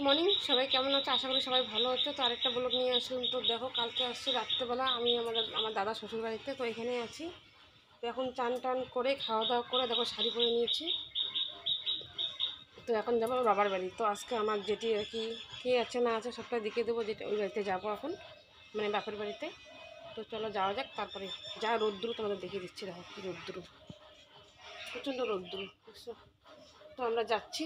Morning, সবাই কেমন আছে? আশা করি সবাই ভালো হচ্ছে। তো আরেকটা ব্লগ নিয়ে আসলাম। তো দেখো, কালকে আসছি রাত্রেবেলা আমি আমার দাদা শ্বশুর বাড়িতে, তো এখানেই আছি। তো এখন চান টান করে খাওয়া দাওয়া করে দেখো শাড়ি পরে নিয়েছি। তো এখন যাবো আমার বাবার বাড়ি। তো আজকে আমার যেটি আর কি কে আছে না আছে সবটা দেখিয়ে দেবো, যেটা ওই বাড়িতে যাবো এখন, মানে বাপের বাড়িতে। তো চলো যাওয়া যাক। তারপরে যা রোদ্দুর তোমাদের দেখিয়ে দিচ্ছি। দেখো কি রোদ্দুর, প্রচণ্ড রোদ্দুর। তো আমরা যাচ্ছি,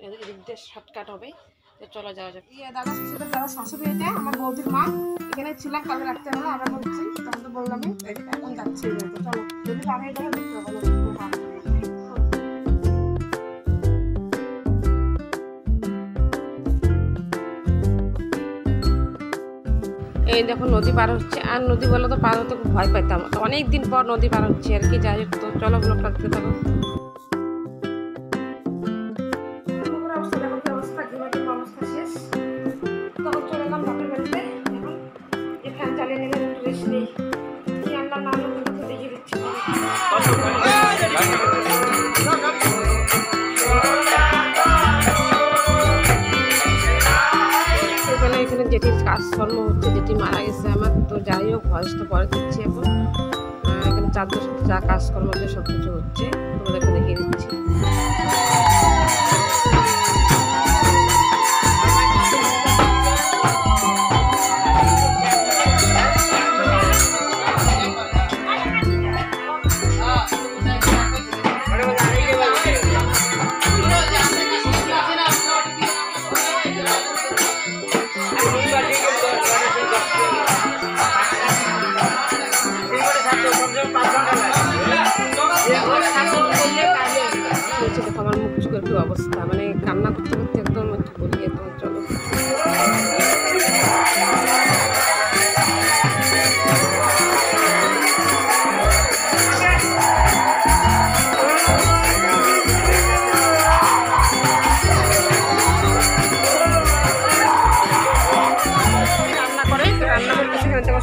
এদিক দিয়ে শর্টকাট হবে। তো চলো যাওয়া যাক। দাদা শ্বশুরের দাদা শাশুড়ি, এটা আমার বৌদির মা। এখানে ছিলাম কালকে রাত্রেবেলা, আমরা বলছি তখন তো বললামই। এখন যাচ্ছি, চলো যদি আর এই দেখো দেখতে হবে। এই দেখো নদী পার হচ্ছে, আর নদী বলে তো পার হতে খুব ভয় পাইতাম। অনেক দিন পর নদী পার হচ্ছে আর কি। যাই হোক, তো চলো ব্লগটা দেখতে থাকো। অবস্থা শেষ। তখন চলে এলাম বাপের বাড়িতে। এখন যে ফ্যান চালিয়ে নিলাম, একটু রেস্ট নেই। কি আনলাম না আনলাম তো দেখিয়ে দিচ্ছি। এখানে যেটির কাজকর্ম হচ্ছে, যেটি মারা গেছে আমার। তো যাই হোক, ভয়েসটা পরে দিচ্ছি এখন। এখানে চারজন যা কাজকর্ম হচ্ছে সব কিছু হচ্ছে, তোমাদেরকে দেখিয়ে দিচ্ছি। আমার মুখ চোখের কি অবস্থা, মানে কান্না করতে করতে একদম একটু বলিয়ে। তো চলো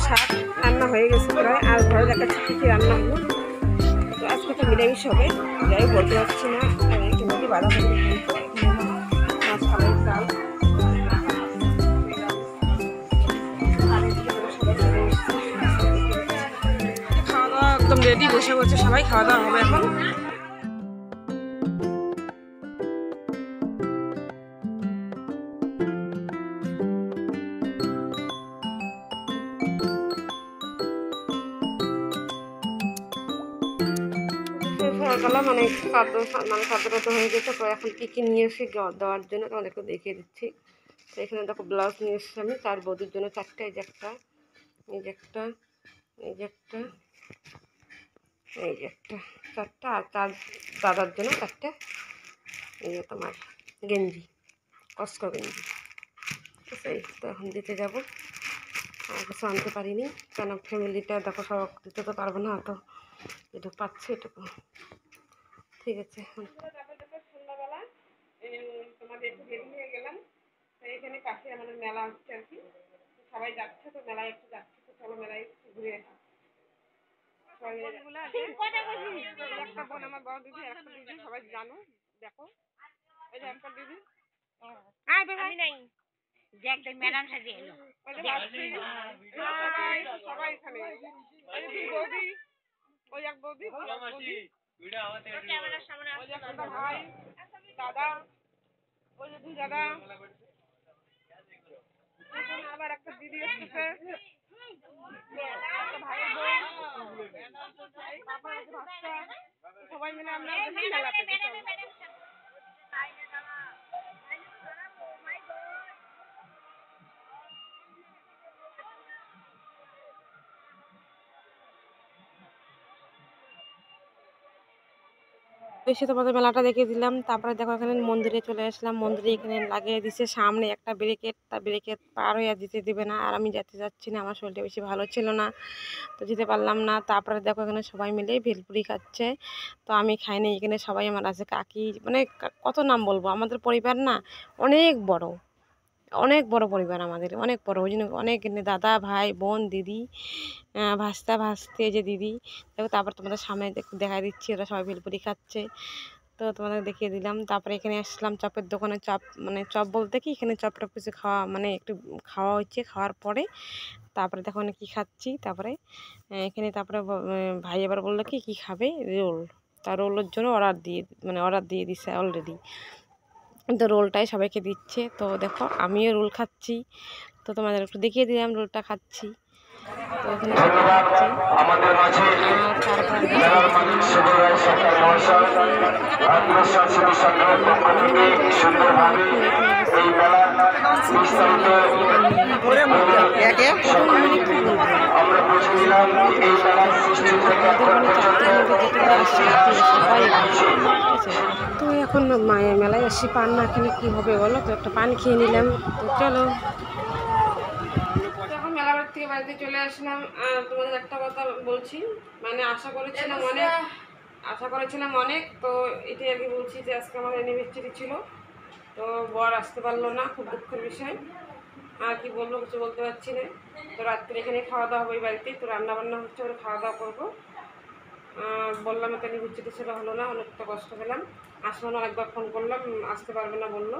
শাক রান্না হয়ে গেছে প্রায়, আর ঘরে দেখাচ্ছি কী কী রান্না হলো। তো আজকে তো নিরামিষ হবে, যাই বলতে পারছি না। এখানে বাধা করে মাছ খাবার চাল, খাওয়া দাওয়া একদম রেডি, বসে বসে সবাই খাওয়া দাওয়া হবে এখন। মানে খাদ্যটা তো হয়ে গেছে। তো এখন কী কী নিয়ে এসে দেওয়ার জন্য তোমাদেরকে দেখিয়ে দিচ্ছি। তো এখানে দেখো ব্লাউজ নিয়ে এসেছি আমি, তার বৌদির জন্য চারটে। এই যে একটা, এই যে একটা, এই যে একটা, এই যে একটা, চারটা। আর তার দাদার জন্য চারটে। এই যে তোমার গেঞ্জি, কস্কো গেঞ্জি। সেই তো এখন দিতে যাবো। আর কিছু আনতে পারিনি, কেন ফ্যামিলিটা দেখো সব দিতে তো পারবো না। তো যেটুকু পাচ্ছি এটুকু ঠিক আছে। সন্ধ্যাবেলা তোমাদের একটু রেডি হয়ে গেলাম। এখানে পাশে আমাদের মেলা হচ্ছে আর কি, সবাই যাচ্ছে। তো মেলায় একটু যাচ্ছে, তো চলো মেলায় একটু ঘুরে আসা। একটা বোন আমার বড় দিদি, একটা দিদি সবাই জানো। দেখো এই যে একটা দিদি, সবাই এখানে। বৌদি, ওই এক বৌদি, ভাই, দাদা, ওই যে দুই দাদা, আবার একটা দিদি এসেছে, ভাইয়ের বউ, সবাই মিলে আমরা মেলাতে। এসে তোমাদের মেলাটা দেখিয়ে দিলাম। তারপরে দেখো এখানে মন্দিরে চলে আসলাম। মন্দিরে এখানে লাগিয়ে দিচ্ছে সামনে একটা ব্যারিকেড, তা ব্যারিকেড পার হয়ে যেতে দেবে না। আর আমি যেতে যাচ্ছি না, আমার শরীরটা বেশি ভালো ছিল না, তো যেতে পারলাম না। তারপরে দেখো এখানে সবাই মিলে ভেলপুরি খাচ্ছে। তো আমি খাইনি, এখানে সবাই আমার আছে, কাকি, মানে কত নাম বলবো। আমাদের পরিবার না অনেক বড়, অনেক বড় পরিবার আমাদের, অনেক বড়। ওই জন্য অনেক দাদা, ভাই, বোন, দিদি, ভাস্তা, ভাস্তি, যে দিদি দেখো। তারপর তোমাদের সামনে দেখা দিচ্ছি, ওরা সবাই ভেলপুরি খাচ্ছে। তো তোমাদের দেখিয়ে দিলাম। তারপরে এখানে আসলাম চপের দোকানে। চপ মানে চপ বলতে কি এখানে চপ টপ কিছু খাওয়া মানে একটু খাওয়া হচ্ছে। খাওয়ার পরে তারপরে দেখো অনেক কী খাচ্ছি। তারপরে এখানে তারপরে ভাই এবার বললো কি কী খাবে, রোল। তা রোলের জন্য অর্ডার দিয়ে দিছে অলরেডি। তো রোলটাই সবাইকে দিচ্ছে। তো দেখো আমিও রোল খাচ্ছি। তো তোমাদের একটু দেখিয়ে দিলাম রোলটা খাচ্ছি। তো এখানে সবাই খাচ্ছে। আর তারপর আমি মানে বাড়িতে আসছি তো এখন অনেকক্ষণ লেট হয়ে গেছে। এখন মানে কি বলবো, আমাদের মানে 4টার মধ্যে যেটুকু আসে সবাই ঠিক আছে। তো এখন মেলায় আসি, পান না খেলে কী হবে বলো, তো একটা পান খেয়ে নিলাম। তো চলো, এখন মেলাবার থেকে বাড়িতে চলে আসলাম। আর তোমাদের একটা কথা বলছি, মানে আশা করেছিলাম অনেক। তো এটাই আর কি বলছি যে আজকে আমার অ্যানিভার্সারি ছিল, তো বর আসতে পারলো না, খুব দুঃখের বিষয়। আর কি বলবো, কিছু বলতে পারছি না। তো রাত্রে এখানে খাওয়া দাওয়া হবে ওই বাড়িতেই, তো রান্নাবান্না হচ্ছে, ওরা খাওয়া দাওয়া করবো। বললাম তো অ্যানিভার্সারি ছিল, হলো না, অনেকটা কষ্ট পেলাম। আসলাম, অনেকবার ফোন করলাম, আসতে পারবে না বললো।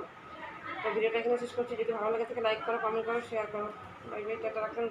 তো ভিডিওটা এখানে শেষ করছি। যদি ভালো লাগে থাকে লাইক করো, কমেন্ট করো, শেয়ার করো। বাই বাই, টাটা, রাখলাম।